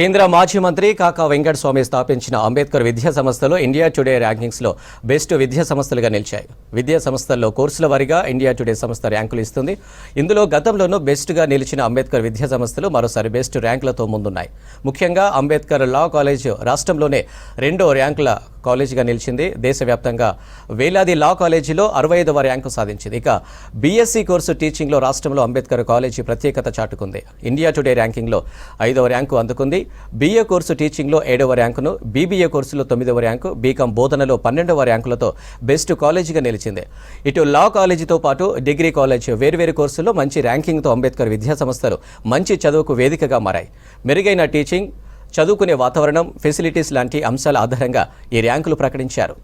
కేంద్ర మాజీ మంత్రి కాకా వెంకటస్వామి స్థాపించిన అంబేద్కర్ విద్యా సంస్థలు ఇండియా టుడే ర్యాంకింగ్స్లో బెస్ట్ విద్యా సంస్థలుగా నిలిచాయి. విద్యా సంస్థల్లో కోర్సుల వారీగా ఇండియా టుడే సంస్థ ర్యాంకులు ఇస్తుంది. ఇందులో గతంలోనూ బెస్ట్గా నిలిచిన అంబేద్కర్ విద్యా సంస్థలు మరోసారి బెస్ట్ ర్యాంకులతో ముందున్నాయి. ముఖ్యంగా అంబేద్కర్ లా కాలేజ్ రాష్ట్రంలోనే 2వ ర్యాంకుల కాలేజీగా నిలిచింది. దేశవ్యాప్తంగా వేలాది లా కాలేజీలో 65వ ర్యాంకు సాధించింది. ఇక బీఎస్సీ కోర్సు టీచింగ్లో రాష్ట్రంలో అంబేద్కర్ కాలేజీ ప్రత్యేకత చాటుకుంది. ఇండియా టుడే ర్యాంకింగ్లో 5వ ర్యాంకు అందుకుంది. బీఏ కోర్సు టీచింగ్లో 7వ ర్యాంకును, బీబీఏ కోర్సులో 9వ ర్యాంకు, బీకాం బోధనలో 12వ ర్యాంకులతో బెస్ట్ కాలేజీగా నిలిచింది. ఇటు లా కాలేజీతో పాటు డిగ్రీ కాలేజ్ వేర్వేరు కోర్సుల్లో మంచి ర్యాంకింగ్తో అంబేద్కర్ విద్యా సంస్థలు మంచి చదువుకు వేదికగా మారాయి. మెరుగైన టీచింగ్, చదువుకునే వాతావరణం, ఫెసిలిటీస్ లాంటి అంశాల ఆధారంగా ఈ ర్యాంకులు ప్రకటించారు.